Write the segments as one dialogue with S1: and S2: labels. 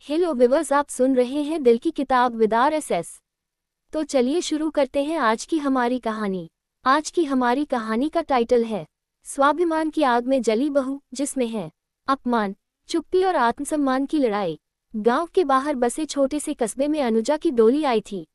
S1: Hello viewers, आप सुन रहे हैं दिल की किताब विद RSS। तो चलिए शुरू करते हैं आज की हमारी कहानी। आज की हमारी कहानी का टाइटल है स्वाभिमान की आग में जली बहू, जिसमें है अपमान, चुप्पी और आत्मसम्मान की लड़ाई। गांव के बाहर बसे छोटे से कस्बे में अनुजा की डोली आई थी।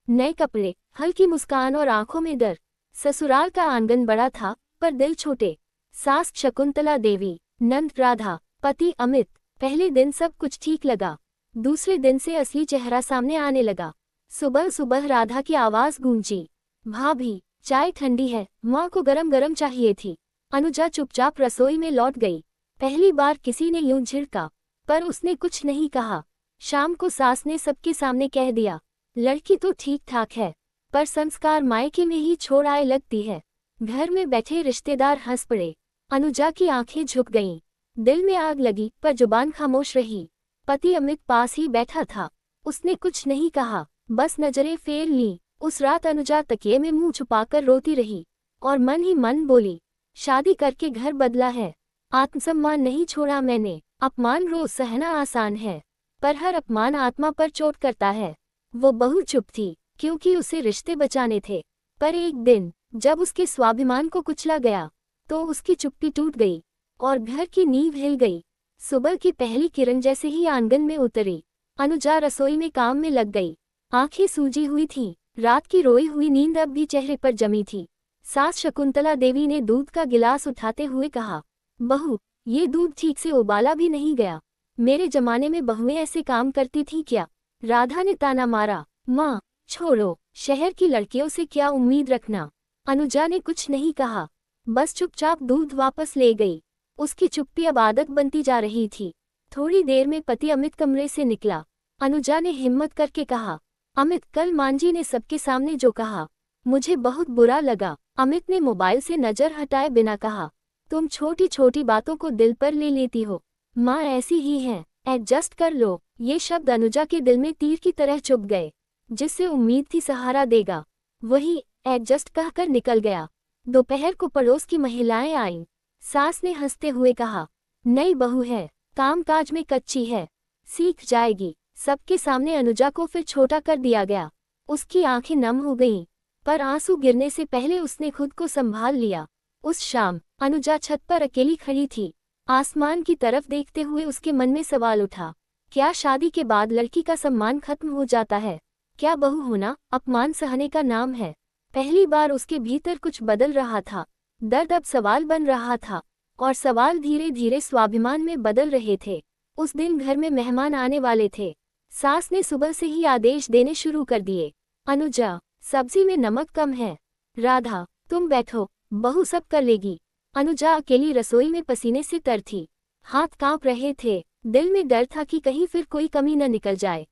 S1: नए कपड़े, हल्की मुस्कान और आंखों में डर। ससुराल का आंगन बड़ा था पर दिल छोटे। सास शकुंतला देवी, नंद राधा, पति अमित। पहले दिन सब कुछ ठीक लगा। दूसरे दिन से असली चेहरा सामने आने लगा। सुबह सुबह राधा की आवाज गूंजी, भाभी चाय ठंडी है। माँ को गरम गरम चाहिए थी। अनुजा चुपचाप रसोई में लौट गई। पहली बार किसी ने यूं झिड़का, पर उसने कुछ नहीं कहा। शाम को सास ने सबके सामने कह दिया, लड़की तो ठीक ठाक है, पर संस्कार मायके में ही छोड़ आए लगती है। घर में बैठे रिश्तेदार हंस पड़े। अनुजा की आंखें झुक गईं। दिल में आग लगी पर जुबान खामोश रही। पति अमित पास ही बैठा था। उसने कुछ नहीं कहा, बस नजरें फेर ली। उस रात अनुजा तकिए में मुंह छुपाकर रोती रही और मन ही मन बोली, शादी करके घर बदला है, आत्मसम्मान नहीं छोड़ा मैंने। अपमान रोज सहना आसान है, पर हर अपमान आत्मा पर चोट करता है। वो बहू चुप थी क्योंकि उसे रिश्ते बचाने थे, पर एक दिन जब उसके स्वाभिमान को कुचला गया तो उसकी चुप्पी टूट गई और घर की नींव हिल गई। सुबह की पहली किरण जैसे ही आंगन में उतरी, अनुजा रसोई में काम में लग गई। आंखें सूजी हुई थीं। रात की रोई हुई नींद अब भी चेहरे पर जमी थी। सास शकुंतला देवी ने दूध का गिलास उठाते हुए कहा, बहू, ये दूध ठीक से उबाला भी नहीं गया। मेरे जमाने में बहुएं ऐसे काम करती थीं क्या? राधा ने ताना मारा, माँ छोड़ो, शहर की लड़कियों से क्या उम्मीद रखना। अनुजा ने कुछ नहीं कहा, बस चुपचाप दूध वापस ले गई। उसकी चुप्पी अब आदत बनती जा रही थी। थोड़ी देर में पति अमित कमरे से निकला। अनुजा ने हिम्मत करके कहा, अमित, कल मांझी ने सबके सामने जो कहा, मुझे बहुत बुरा लगा। अमित ने मोबाइल से नजर हटाए बिना कहा, तुम छोटी छोटी बातों को दिल पर ले लेती हो। माँ ऐसी ही हैं, एडजस्ट कर लो। ये शब्द अनुजा के दिल में तीर की तरह चुभ गए। जिससे उम्मीद थी सहारा देगा, वही एडजस्ट कहकर निकल गया। दोपहर को पड़ोस की महिलाएं आईं। सास ने हंसते हुए कहा, नई बहू है, कामकाज में कच्ची है, सीख जाएगी। सबके सामने अनुजा को फिर छोटा कर दिया गया। उसकी आंखें नम हो गईं, पर आंसू गिरने से पहले उसने खुद को संभाल लिया। उस शाम अनुजा छत पर अकेली खड़ी थी। आसमान की तरफ देखते हुए उसके मन में सवाल उठा, क्या शादी के बाद लड़की का सम्मान खत्म हो जाता है? क्या बहू होना अपमान सहने का नाम है? पहली बार उसके भीतर कुछ बदल रहा था। दर्द अब सवाल बन रहा था, और सवाल धीरे धीरे स्वाभिमान में बदल रहे थे। उस दिन घर में मेहमान आने वाले थे। सास ने सुबह से ही आदेश देने शुरू कर दिए, अनुजा, सब्जी में नमक कम है। राधा, तुम बैठो, बहू सब कर लेगी। अनुजा अकेली रसोई में पसीने से तर थी। हाथ कांप रहे थे। दिल में डर था कि कहीं फिर कोई कमी न निकल जाए।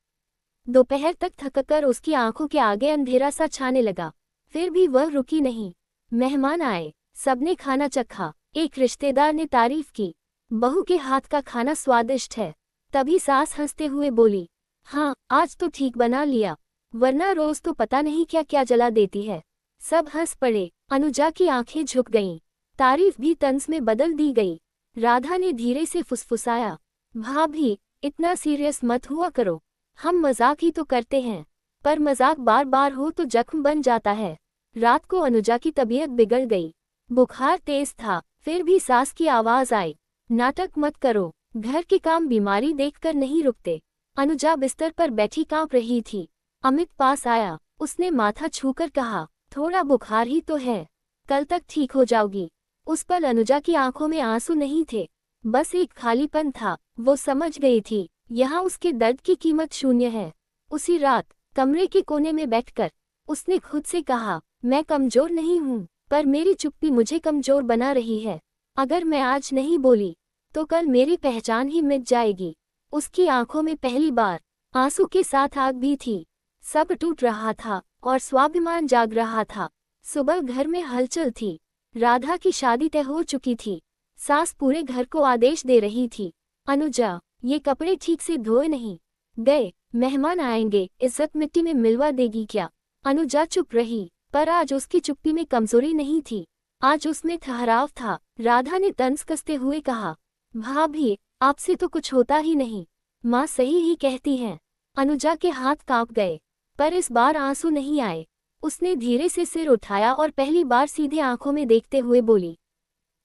S1: दोपहर तक थककर उसकी आंखों के आगे अंधेरा सा छाने लगा, फिर भी वह रुकी नहीं। मेहमान आए, सबने खाना चखा। एक रिश्तेदार ने तारीफ की, बहू के हाथ का खाना स्वादिष्ट है। तभी सास हंसते हुए बोली, हाँ आज तो ठीक बना लिया, वरना रोज तो पता नहीं क्या क्या जला देती है। सब हंस पड़े। अनुजा की आंखें झुक गईं। तारीफ भी तंज में बदल दी गई। राधा ने धीरे से फुसफुसाया, भाभी इतना सीरियस मत हुआ करो, हम मजाक ही तो करते हैं, पर मजाक बार बार हो तो जख्म बन जाता है। रात को अनुजा की तबीयत बिगड़ गई। बुखार तेज था, फिर भी सास की आवाज आई, नाटक मत करो, घर के काम बीमारी देखकर नहीं रुकते। अनुजा बिस्तर पर बैठी कांप रही थी। अमित पास आया। उसने माथा छूकर कहा, थोड़ा बुखार ही तो है, कल तक ठीक हो जाओगी। उस पल अनुजा की आंखों में आंसू नहीं थे, बस एक खालीपन था। वो समझ गई थी, यहाँ उसके दर्द की कीमत शून्य है। उसी रात कमरे के कोने में बैठकर उसने खुद से कहा, मैं कमजोर नहीं हूँ, पर मेरी चुप्पी मुझे कमजोर बना रही है। अगर मैं आज नहीं बोली तो कल मेरी पहचान ही मिट जाएगी। उसकी आंखों में पहली बार आंसू के साथ आग भी थी। सब टूट रहा था और स्वाभिमान जाग रहा था। सुबह घर में हलचल थी। राधा की शादी तय हो चुकी थी। सास पूरे घर को आदेश दे रही थी, अनुजा ये कपड़े ठीक से धोए नहीं गए, मेहमान आएंगे, इज्जत मिट्टी में मिलवा देगी क्या? अनुजा चुप रही, पर आज उसकी चुप्पी में कमजोरी नहीं थी, आज उसमें ठहराव था। राधा ने तंज कसते हुए कहा, भाभी आपसे तो कुछ होता ही नहीं, माँ सही ही कहती हैं। अनुजा के हाथ कांप गए, पर इस बार आंसू नहीं आए। उसने धीरे से सिर उठाया और पहली बार सीधे आंखों में देखते हुए बोली,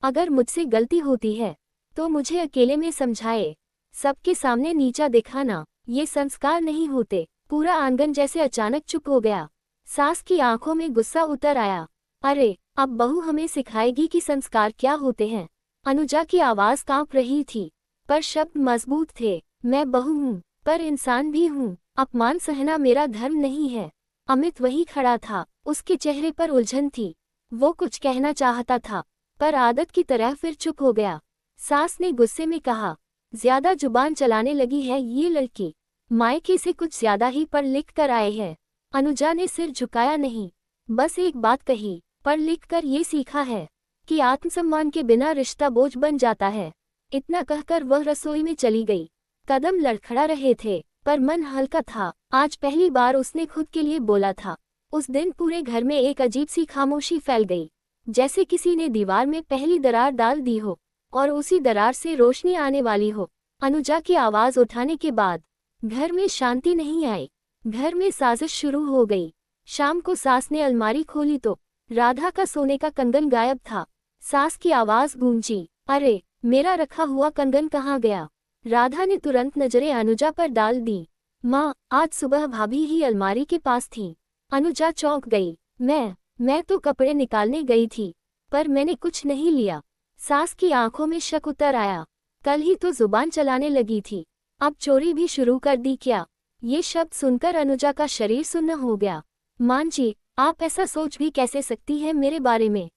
S1: अगर मुझसे गलती होती है तो मुझे अकेले में समझाए, सबके सामने नीचा दिखाना ये संस्कार नहीं होते। पूरा आंगन जैसे अचानक चुप हो गया। सास की आंखों में गुस्सा उतर आया। अरे, अब बहू हमें सिखाएगी कि संस्कार क्या होते हैं। अनुजा की आवाज कांप रही थी, पर शब्द मजबूत थे। मैं बहू हूँ, पर इंसान भी हूँ। अपमान सहना मेरा धर्म नहीं है। अमित वहीं खड़ा था, उसके चेहरे पर उलझन थी। वो कुछ कहना चाहता था, पर आदत की तरह फिर चुप हो गया। सास ने गुस्से में कहा, ज्यादा जुबान चलाने लगी है ये लड़की। मायके से कुछ ज्यादा ही पढ़ लिख कर आए हैं। अनुजा ने सिर झुकाया नहीं, बस एक बात कही, पढ़ लिख कर ये सीखा है कि आत्मसम्मान के बिना रिश्ता बोझ बन जाता है। इतना कहकर वह रसोई में चली गई। कदम लड़खड़ा रहे थे, पर मन हल्का था। आज पहली बार उसने खुद के लिए बोला था। उस दिन पूरे घर में एक अजीब सी खामोशी फैल गई, जैसे किसी ने दीवार में पहली दरार डाल दी हो और उसी दरार से रोशनी आने वाली हो। अनुजा की आवाज उठाने के बाद घर में शांति नहीं आई। घर में साजिश शुरू हो गई। शाम को सास ने अलमारी खोली तो राधा का सोने का कंगन गायब था। सास की आवाज गूंजी, अरे, मेरा रखा हुआ कंगन कहाँ गया। राधा ने तुरंत नजरें अनुजा पर डाल दी। माँ, आज सुबह भाभी ही अलमारी के पास थी। अनुजा चौंक गई। मैं तो कपड़े निकालने गई थी, पर मैंने कुछ नहीं लिया। सास की आंखों में शक उतर आया। कल ही तो जुबान चलाने लगी थी, अब चोरी भी शुरू कर दी क्या। ये शब्द सुनकर अनुजा का शरीर सुन्न हो गया। मां जी, आप ऐसा सोच भी कैसे सकती हैं मेरे बारे में।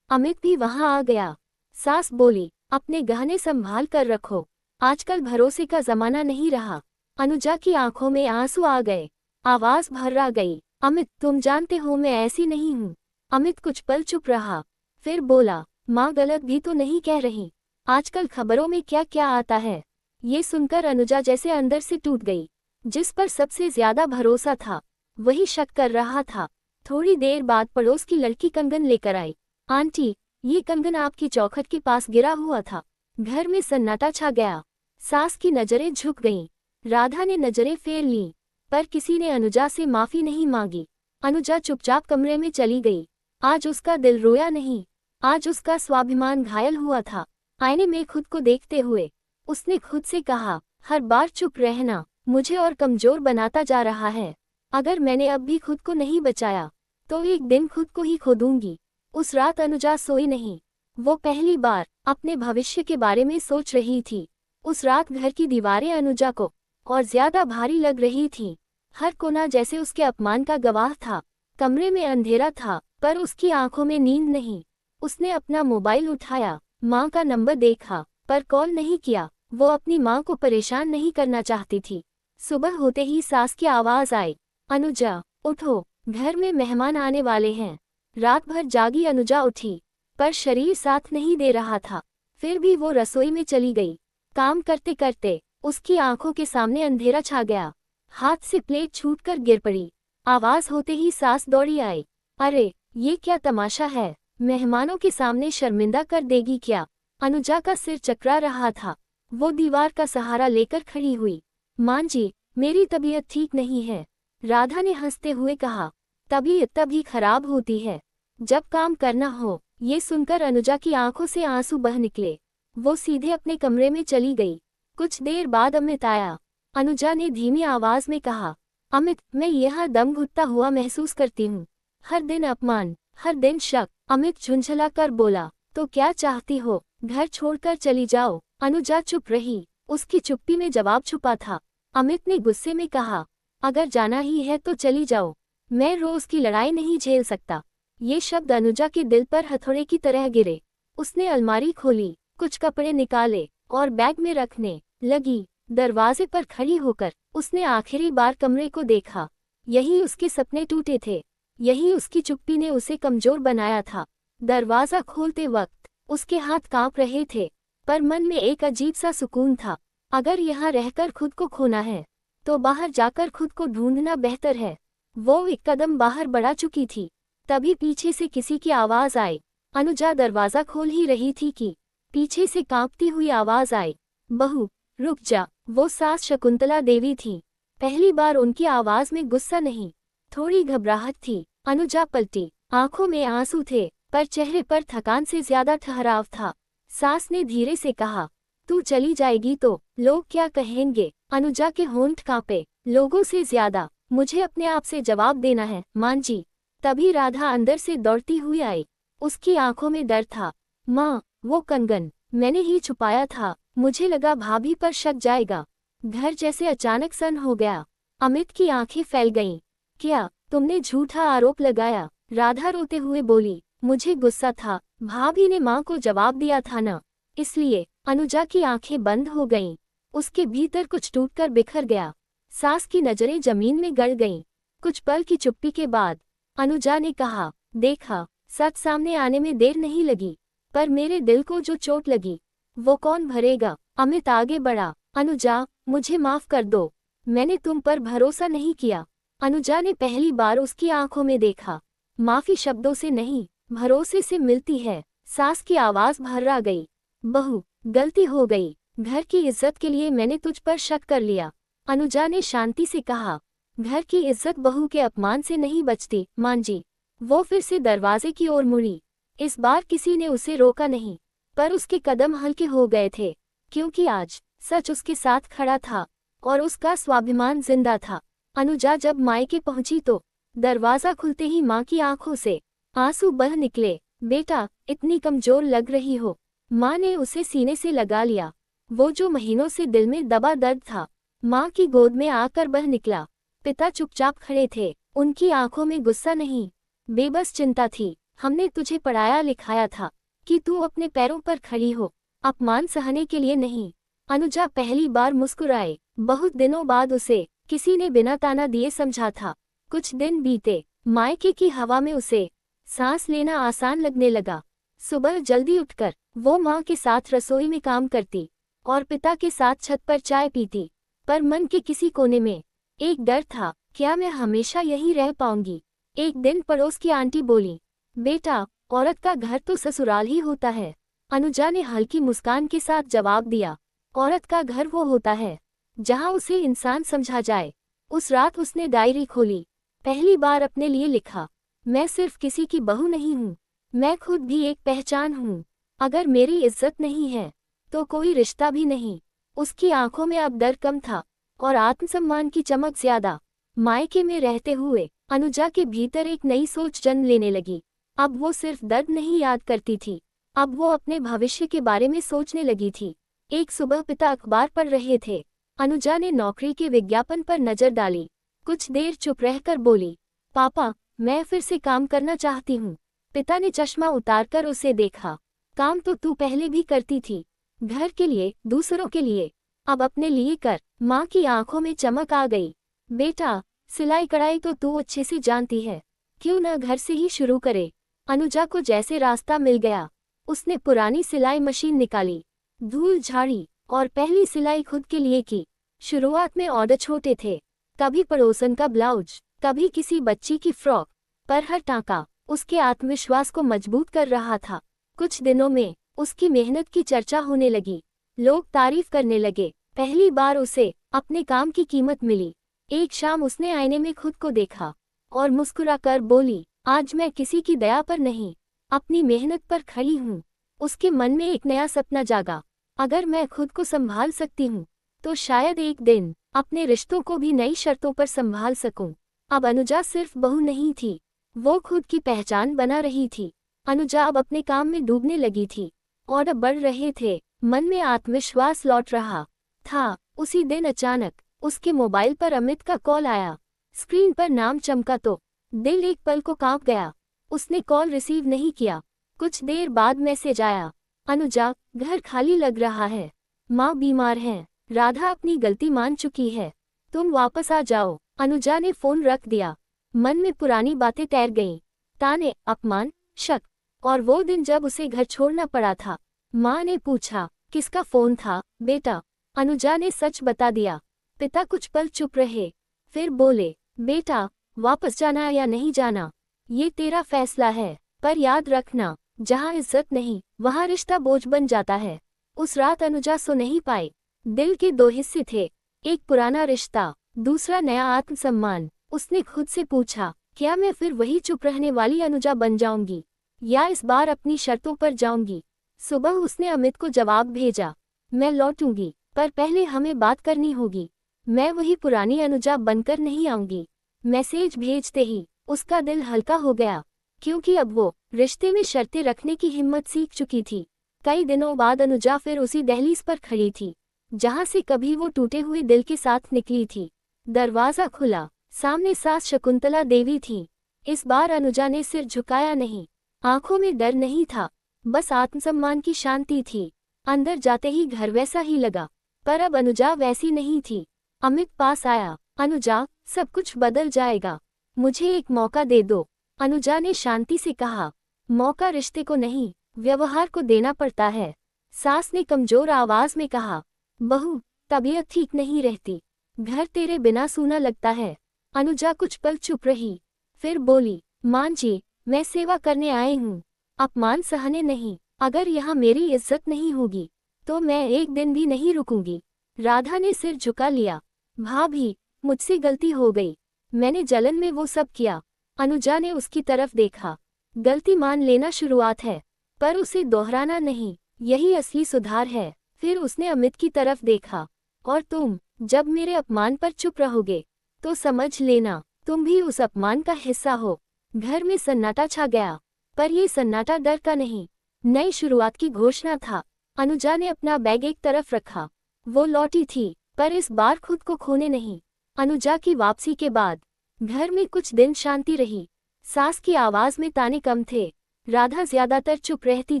S1: अमित भी वहां आ गया। सास बोली, अपने गहने संभाल कर रखो, आजकल भरोसे का जमाना नहीं रहा। अनुजा की आंखों में आंसू आ गए, आवाज भर्रा गई। अमित, तुम जानते हो मैं ऐसी नहीं हूँ। अमित कुछ पल चुप रहा, फिर बोला, माँ गलत भी तो नहीं कह रही। आजकल खबरों में क्या क्या आता है। ये सुनकर अनुजा जैसे अंदर से टूट गई। जिस पर सबसे ज्यादा भरोसा था वही शक कर रहा था। थोड़ी देर बाद पड़ोस की लड़की कंगन लेकर आई। आंटी, ये कंगन आपकी चौखट के पास गिरा हुआ था। घर में सन्नाटा छा गया। सास की नजरें झुक गईं। राधा ने नजरें फेर लीं, पर किसी ने अनुजा से माफी नहीं मांगी। अनुजा चुपचाप कमरे में चली गई। आज उसका दिल रोया नहीं, आज उसका स्वाभिमान घायल हुआ था। आईने में खुद को देखते हुए उसने खुद से कहा, हर बार चुप रहना मुझे और कमजोर बनाता जा रहा है। अगर मैंने अब भी खुद को नहीं बचाया तो एक दिन खुद को ही खो दूंगी। उस रात अनुजा सोई नहीं। वो पहली बार अपने भविष्य के बारे में सोच रही थी। उस रात घर की दीवारें अनुजा को और ज्यादा भारी लग रही थीं। हर कोना जैसे उसके अपमान का गवाह था। कमरे में अंधेरा था, पर उसकी आंखों में नींद नहीं। उसने अपना मोबाइल उठाया, माँ का नंबर देखा, पर कॉल नहीं किया। वो अपनी माँ को परेशान नहीं करना चाहती थी। सुबह होते ही सास की आवाज आई, अनुजा उठो, घर में मेहमान आने वाले हैं। रात भर जागी अनुजा उठी, पर शरीर साथ नहीं दे रहा था। फिर भी वो रसोई में चली गई। काम करते करते उसकी आंखों के सामने अंधेरा छा गया। हाथ से प्लेट छूटकर गिर पड़ी। आवाज होते ही सास दौड़ी आई, अरे, ये क्या तमाशा है। मेहमानों के सामने शर्मिंदा कर देगी क्या। अनुजा का सिर चकरा रहा था। वो दीवार का सहारा लेकर खड़ी हुई। मां जी, मेरी तबीयत ठीक नहीं है। राधा ने हंसते हुए कहा, तबीयत तभी खराब होती है जब काम करना हो। ये सुनकर अनुजा की आंखों से आंसू बह निकले। वो सीधे अपने कमरे में चली गई। कुछ देर बाद अमित आया। अनुजा ने धीमी आवाज में कहा, अमित, मैं यहाँ दम घुटता हुआ महसूस करती हूँ। हर दिन अपमान, हर दिन शक। अमित झुंझला कर बोला, तो क्या चाहती हो, घर छोड़कर चली जाओ। अनुजा चुप रही। उसकी चुप्पी में जवाब छुपा था। अमित ने गुस्से में कहा, अगर जाना ही है तो चली जाओ, मैं रोज की लड़ाई नहीं झेल सकता। ये शब्द अनुजा के दिल पर हथौड़े की तरह गिरे। उसने अलमारी खोली, कुछ कपड़े निकाले और बैग में रखने लगी। दरवाजे पर खड़ी होकर उसने आखिरी बार कमरे को देखा। यही उसके सपने टूटे थे, यही उसकी चुप्पी ने उसे कमजोर बनाया था। दरवाजा खोलते वक्त उसके हाथ कांप रहे थे, पर मन में एक अजीब सा सुकून था। अगर यहाँ रहकर खुद को खोना है तो बाहर जाकर खुद को ढूंढना बेहतर है। वो एक कदम बाहर बढ़ा चुकी थी, तभी पीछे से किसी की आवाज आई। अनुजा दरवाजा खोल ही रही थी कि पीछे से कांपती हुई आवाज आई, बहू, रुक जा। वो सास शकुंतला देवी थी। पहली बार उनकी आवाज में गुस्सा नहीं, थोड़ी घबराहट थी। अनुजा पलटी, आंखों में आंसू थे, पर चेहरे पर थकान से ज्यादा ठहराव था। सास ने धीरे से कहा, तू चली जाएगी तो लोग क्या कहेंगे? अनुजा के होंठ कांपे। लोगों से ज्यादा मुझे अपने आप से जवाब देना है, मां जी। तभी राधा अंदर से दौड़ती हुई आई। उसकी आंखों में डर था। मां, वो कंगन मैंने ही छुपाया था। मुझे लगा भाभी पर शक जाएगा। घर जैसे अचानक सन हो गया। अमित की आंखें फैल गईं। क्या तुमने झूठा आरोप लगाया? राधा रोते हुए बोली, मुझे गुस्सा था। भाभी ने मां को जवाब दिया था ना, इसलिए। अनुजा की आंखें बंद हो गईं। उसके भीतर कुछ टूटकर बिखर गया। सास की नजरें जमीन में गड़ गईं। कुछ पल की चुप्पी के बाद अनुजा ने कहा, देखा, सच सामने आने में देर नहीं लगी, पर मेरे दिल को जो चोट लगी वो कौन भरेगा? अमित आगे बढ़ा, अनुजा, मुझे माफ कर दो। मैंने तुम पर भरोसा नहीं किया। अनुजा ने पहली बार उसकी आंखों में देखा। माफी शब्दों से नहीं, भरोसे से मिलती है। सास की आवाज भर्रा गई। बहू, गलती हो गई। घर की इज्जत के लिए मैंने तुझ पर शक कर लिया। अनुजा ने शांति से कहा, घर की इज्जत बहू के अपमान से नहीं बचती, मां जी। वो फिर से दरवाजे की ओर मुड़ी। इस बार किसी ने उसे रोका नहीं, पर उसके कदम हल्के हो गए थे, क्योंकि आज सच उसके साथ खड़ा था और उसका स्वाभिमान जिंदा था। अनुजा जब मायके पहुंची तो दरवाजा खुलते ही मां की आंखों से आंसू बह निकले। बेटा, इतनी कमजोर लग रही हो। मां ने उसे सीने से लगा लिया। वो जो महीनों से दिल में दबा दर्द था, मां की गोद में आकर बह निकला। पिता चुपचाप खड़े थे। उनकी आंखों में गुस्सा नहीं, बेबस चिंता थी। हमने तुझे पढ़ाया लिखाया था कि तू अपने पैरों पर खड़ी हो, अपमान सहने के लिए नहीं। अनुजा पहली बार मुस्कुराए। बहुत दिनों बाद उसे किसी ने बिना ताना दिए समझा था। कुछ दिन बीते। मायके की हवा में उसे सांस लेना आसान लगने लगा। सुबह जल्दी उठकर वो मां के साथ रसोई में काम करती और पिता के साथ छत पर चाय पीती। पर मन के किसी कोने में एक डर था, क्या मैं हमेशा यहीं रह पाऊंगी? एक दिन पड़ोस की आंटी बोली, बेटा, औरत का घर तो ससुराल ही होता है। अनुजा ने हल्की मुस्कान के साथ जवाब दिया, औरत का घर वो होता है जहां उसे इंसान समझा जाए। उस रात उसने डायरी खोली। पहली बार अपने लिए लिखा, मैं सिर्फ किसी की बहू नहीं हूँ, मैं खुद भी एक पहचान हूँ। अगर मेरी इज्जत नहीं है तो कोई रिश्ता भी नहीं। उसकी आंखों में अब डर कम था और आत्मसम्मान की चमक ज्यादा। मायके में रहते हुए अनुजा के भीतर एक नई सोच जन्म लेने लगी। अब वो सिर्फ दर्द नहीं याद करती थी, अब वो अपने भविष्य के बारे में सोचने लगी थी। एक सुबह पिता अखबार पढ़ रहे थे। अनुजा ने नौकरी के विज्ञापन पर नजर डाली। कुछ देर चुप रहकर बोली, पापा, मैं फिर से काम करना चाहती हूँ। पिता ने चश्मा उतारकर उसे देखा। काम तो तू पहले भी करती थी, घर के लिए, दूसरों के लिए, अब अपने लिए कर। माँ की आंखों में चमक आ गई। बेटा, सिलाई कढ़ाई तो तू अच्छे से जानती है, क्यों न घर से ही शुरू करे? अनुजा को जैसे रास्ता मिल गया। उसने पुरानी सिलाई मशीन निकाली, धूल झाड़ी और पहली सिलाई खुद के लिए की। शुरुआत में ऑर्डर छोटे थे, कभी पड़ोसन का ब्लाउज, कभी किसी बच्ची की फ्रॉक, पर हर टाँका उसके आत्मविश्वास को मजबूत कर रहा था। कुछ दिनों में उसकी मेहनत की चर्चा होने लगी। लोग तारीफ करने लगे। पहली बार उसे अपने काम की कीमत मिली। एक शाम उसने आईने में खुद को देखा और मुस्कुराकर बोली, आज मैं किसी की दया पर नहीं, अपनी मेहनत पर खड़ी हूँ। उसके मन में एक नया सपना जागा, अगर मैं खुद को संभाल सकती हूँ तो शायद एक दिन अपने रिश्तों को भी नई शर्तों पर संभाल सकूं। अब अनुजा सिर्फ बहू नहीं थी, वो खुद की पहचान बना रही थी। अनुजा अब अपने काम में डूबने लगी थी। ऑर्डर बढ़ रहे थे, मन में आत्मविश्वास लौट रहा था। उसी दिन अचानक उसके मोबाइल पर अमित का कॉल आया। स्क्रीन पर नाम चमका तो दिल एक पल को कांप गया। उसने कॉल रिसीव नहीं किया। कुछ देर बाद मैसेज आया, अनुजा, घर खाली लग रहा है, माँ बीमार हैं, राधा अपनी गलती मान चुकी है, तुम वापस आ जाओ। अनुजा ने फोन रख दिया। मन में पुरानी बातें तैर गईं, ताने, अपमान, शक, और वो दिन जब उसे घर छोड़ना पड़ा था। माँ ने पूछा, किसका फोन था बेटा? अनुजा ने सच बता दिया। पिता कुछ पल चुप रहे, फिर बोले, बेटा, वापस जाना या नहीं जाना, ये तेरा फैसला है, पर याद रखना, जहाँ इज्जत नहीं वहाँ रिश्ता बोझ बन जाता है। उस रात अनुजा सो नहीं पाई। दिल के दो हिस्से थे, एक पुराना रिश्ता, दूसरा नया आत्मसम्मान। उसने खुद से पूछा, क्या मैं फिर वही चुप रहने वाली अनुजा बन जाऊंगी, या इस बार अपनी शर्तों पर जाऊंगी। सुबह उसने अमित को जवाब भेजा, मैं लौटूंगी, पर पहले हमें बात करनी होगी। मैं वही पुरानी अनुजा बनकर नहीं आऊंगी। मैसेज भेजते ही उसका दिल हल्का हो गया, क्योंकि अब वो रिश्ते में शर्तें रखने की हिम्मत सीख चुकी थी। कई दिनों बाद अनुजा फिर उसी दहलीज पर खड़ी थी, जहां से कभी वो टूटे हुए दिल के साथ निकली थी। दरवाजा खुला, सामने सास शकुंतला देवी थी। इस बार अनुजा ने सिर झुकाया नहीं, आंखों में डर नहीं था, बस आत्मसम्मान की शांति थी। अंदर जाते ही घर वैसा ही लगा, पर अब अनुजा वैसी नहीं थी। अमित पास आया, अनुजा, सब कुछ बदल जाएगा, मुझे एक मौका दे दो। अनुजा ने शांति से कहा, मौका रिश्ते को नहीं, व्यवहार को देना पड़ता है। सास ने कमजोर आवाज में कहा, बहू, तबीयत ठीक नहीं रहती, घर तेरे बिना सूना लगता है। अनुजा कुछ पल चुप रही, फिर बोली, मान जी, मैं सेवा करने आई हूँ, अपमान सहने नहीं। अगर यहाँ मेरी इज्जत नहीं होगी तो मैं एक दिन भी नहीं रुकूंगी। राधा ने सिर झुका लिया, भाभी, मुझसे गलती हो गई, मैंने जलन में वो सब किया। अनुजा ने उसकी तरफ देखा, गलती मान लेना शुरुआत है, पर उसे दोहराना नहीं, यही असली सुधार है। फिर उसने अमित की तरफ देखा, और तुम जब मेरे अपमान पर चुप रहोगे तो समझ लेना तुम भी उस अपमान का हिस्सा हो। घर में सन्नाटा छा गया, पर ये सन्नाटा डर का नहीं, नई शुरुआत की घोषणा था। अनुजा ने अपना बैग एक तरफ रखा, वो लौटी थी, पर इस बार खुद को खोने नहीं। अनुजा की वापसी के बाद घर में कुछ दिन शांति रही। सास की आवाज में ताने कम थे, राधा ज्यादातर चुप रहती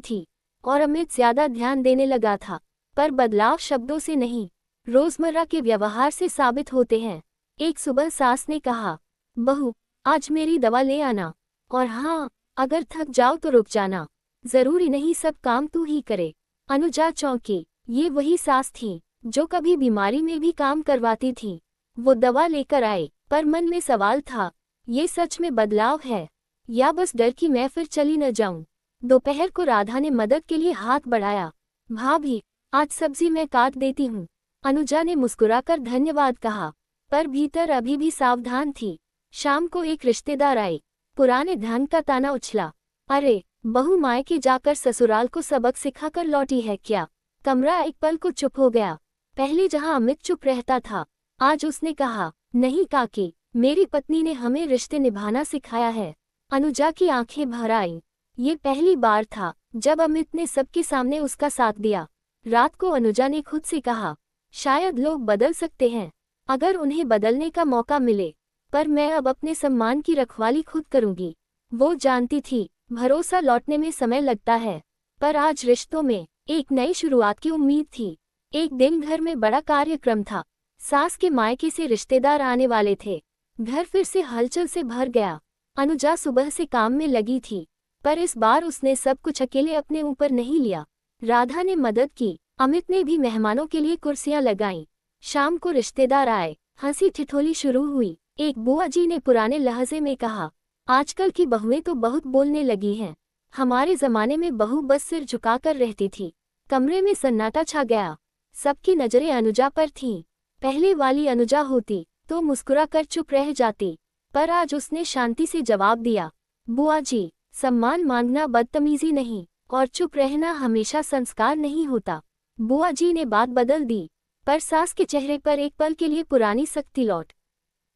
S1: थी, और अमित ज्यादा ध्यान देने लगा था। पर बदलाव शब्दों से नहीं, रोजमर्रा के व्यवहार से साबित होते हैं। एक सुबह सास ने कहा, बहू, आज मेरी दवा ले आना, और हाँ, अगर थक जाओ तो रुक जाना, जरूरी नहीं सब काम तू ही करे। अनुजा चौंकी, ये वही सास थी जो कभी बीमारी में भी काम करवाती थी। वो दवा लेकर आए, पर मन में सवाल था, ये सच में बदलाव है या बस डर कि मैं फिर चली न जाऊं। दोपहर को राधा ने मदद के लिए हाथ बढ़ाया, भाभी, आज सब्जी मैं काट देती हूँ। अनुजा ने मुस्कुराकर धन्यवाद कहा, पर भीतर अभी भी सावधान थी। शाम को एक रिश्तेदार आए, पुराने ढंग का ताना उछला, अरे बहू, मायके जाकर ससुराल को सबक सिखाकर लौटी है क्या। कमरा एक पल को चुप हो गया। पहले जहां अमित चुप रहता था, आज उसने कहा, नहीं काकी, मेरी पत्नी ने हमें रिश्ते निभाना सिखाया है। अनुजा की आंखें भर आईं। ये पहली बार था जब अमित ने सबके सामने उसका साथ दिया। रात को अनुजा ने खुद से कहा, शायद लोग बदल सकते हैं अगर उन्हें बदलने का मौका मिले, पर मैं अब अपने सम्मान की रखवाली खुद करूंगी। वो जानती थी भरोसा लौटने में समय लगता है, पर आज रिश्तों में एक नई शुरुआत की उम्मीद थी। एक दिन घर में बड़ा कार्यक्रम था, सास के मायके से रिश्तेदार आने वाले थे। घर फिर से हलचल से भर गया। अनुजा सुबह से काम में लगी थी, पर इस बार उसने सब कुछ अकेले अपने ऊपर नहीं लिया। राधा ने मदद की, अमित ने भी मेहमानों के लिए कुर्सियां लगाईं। शाम को रिश्तेदार आए, हंसी ठिठोली शुरू हुई। एक बुआ जी ने पुराने लहजे में कहा, आजकल की बहुएं तो बहुत बोलने लगी हैं, हमारे जमाने में बहू बस सिर झुकाकर रहती थी। कमरे में सन्नाटा छा गया, सबकी नजरें अनुजा पर थीं। पहले वाली अनुजा होती तो मुस्कुराकर चुप रह जाती, पर आज उसने शांति से जवाब दिया, बुआ जी, सम्मान मांगना बदतमीजी नहीं, और चुप रहना हमेशा संस्कार नहीं होता। बुआ जी ने बात बदल दी, पर सास के चेहरे पर एक पल के लिए पुरानी सख्ती लौट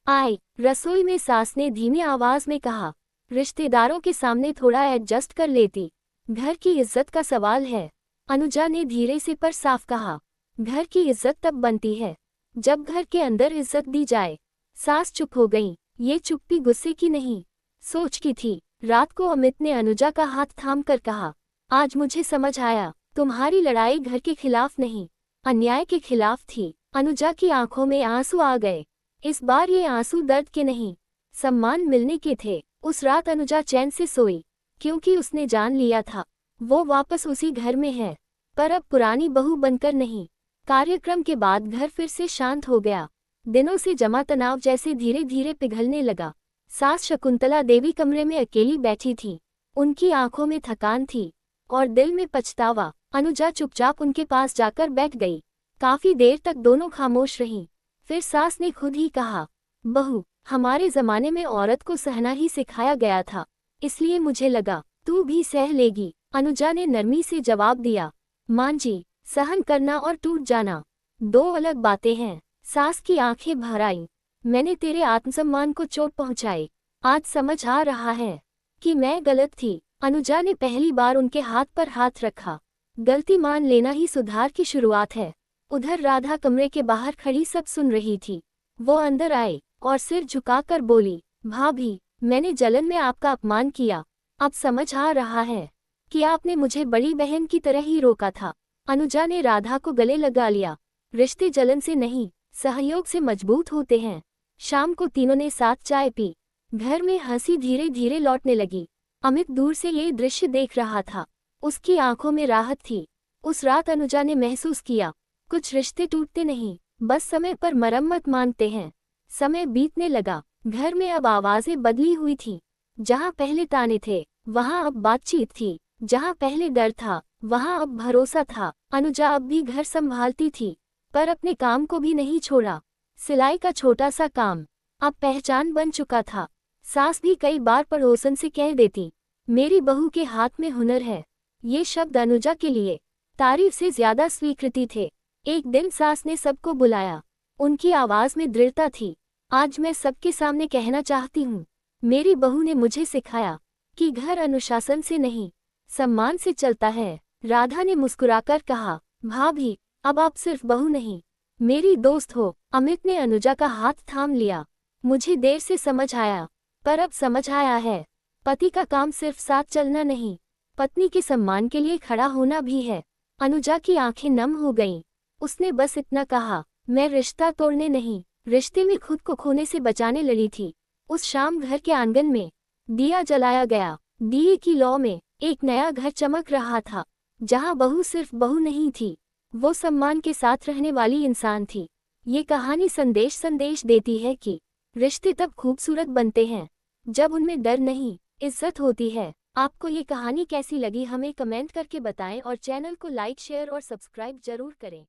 S1: आई। रसोई में सास ने धीमी आवाज में कहा, रिश्तेदारों के सामने थोड़ा एडजस्ट कर लेती, घर की इज्जत का सवाल है। अनुजा ने धीरे से पर साफ कहा, घर की इज्जत तब बनती है जब घर के अंदर इज्जत दी जाए। सास चुप हो गईं। ये चुप्पी गुस्से की नहीं, सोच की थी। रात को अमित ने अनुजा का हाथ थाम कर कहा, आज मुझे समझ आया, तुम्हारी लड़ाई घर के खिलाफ नहीं, अन्याय के खिलाफ थी। अनुजा की आंखों में आंसू आ गए। इस बार ये आंसू दर्द के नहीं, सम्मान मिलने के थे। उस रात अनुजा चैन से सोई, क्योंकि उसने जान लिया था वो वापस उसी घर में है, पर अब पुरानी बहू बनकर नहीं। कार्यक्रम के बाद घर फिर से शांत हो गया। दिनों से जमा तनाव जैसे धीरे धीरे पिघलने लगा। सास शकुंतला देवी कमरे में अकेली बैठी थी, उनकी आंखों में थकान थी और दिल में पछतावा। अनुजा चुपचाप उनके पास जाकर बैठ गई। काफी देर तक दोनों खामोश रहीं। फिर सास ने खुद ही कहा, बहू, हमारे जमाने में औरत को सहना ही सिखाया गया था, इसलिए मुझे लगा तू भी सह लेगी। अनुजा ने नरमी से जवाब दिया, मां जी, सहन करना और टूट जाना दो अलग बातें हैं। सास की आंखें भर आईं। मैंने तेरे आत्मसम्मान को चोट पहुंचाई। आज समझ आ रहा है कि मैं गलत थी। अनुजा ने पहली बार उनके हाथ पर हाथ रखा। गलती मान लेना ही सुधार की शुरुआत है। उधर राधा कमरे के बाहर खड़ी सब सुन रही थी। वो अंदर आई और सिर झुकाकर बोली, भाभी, मैंने जलन में आपका अपमान किया। अब समझ आ रहा है कि आपने मुझे बड़ी बहन की तरह ही रोका था। अनुजा ने राधा को गले लगा लिया। रिश्ते जलन से नहीं, सहयोग से मजबूत होते हैं। शाम को तीनों ने साथ चाय पी। घर में हंसी धीरे धीरे लौटने लगी। अमित दूर से ये दृश्य देख रहा था। उसकी आंखों में राहत थी। उस रात अनुजा ने महसूस किया, कुछ रिश्ते टूटते नहीं, बस समय पर मरम्मत मांगते हैं। समय बीतने लगा। घर में अब आवाजें बदली हुई थी। जहां पहले ताने थे, वहां अब बातचीत थी। जहां पहले डर था, वहां अब भरोसा था। अनुजा अब भी घर संभालती थी, पर अपने काम को भी नहीं छोड़ा। सिलाई का छोटा सा काम अब पहचान बन चुका था। सास भी कई बार पड़ोसन से कह देती, मेरी बहू के हाथ में हुनर है। ये शब्द अनुजा के लिए तारीफ से ज्यादा स्वीकृति थे। एक दिन सास ने सबको बुलाया। उनकी आवाज में दृढ़ता थी, आज मैं सबके सामने कहना चाहती हूँ, मेरी बहू ने मुझे सिखाया कि घर अनुशासन से नहीं, सम्मान से चलता है। राधा ने मुस्कुराकर कहा, भाभी, अब आप सिर्फ बहू नहीं, मेरी दोस्त हो। अमित ने अनुजा का हाथ थाम लिया। मुझे देर से समझ आया, पर अब समझ आया है। पति का काम सिर्फ साथ चलना नहीं, पत्नी के सम्मान के लिए खड़ा होना भी है। अनुजा की आंखें नम हो गईं। उसने बस इतना कहा, मैं रिश्ता तोड़ने नहीं, रिश्ते में खुद को खोने से बचाने लड़ी थी। उस शाम घर के आंगन में दिया जलाया गया। दिए की लौ में एक नया घर चमक रहा था, जहां बहू सिर्फ बहू नहीं थी, वो सम्मान के साथ रहने वाली इंसान थी। ये कहानी संदेश देती है कि रिश्ते तब खूबसूरत बनते हैं जब उनमें डर नहीं, इज्जत होती है। आपको ये कहानी कैसी लगी हमें कमेंट करके बताएं और चैनल को लाइक, शेयर और सब्सक्राइब जरूर करें।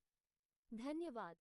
S1: धन्यवाद।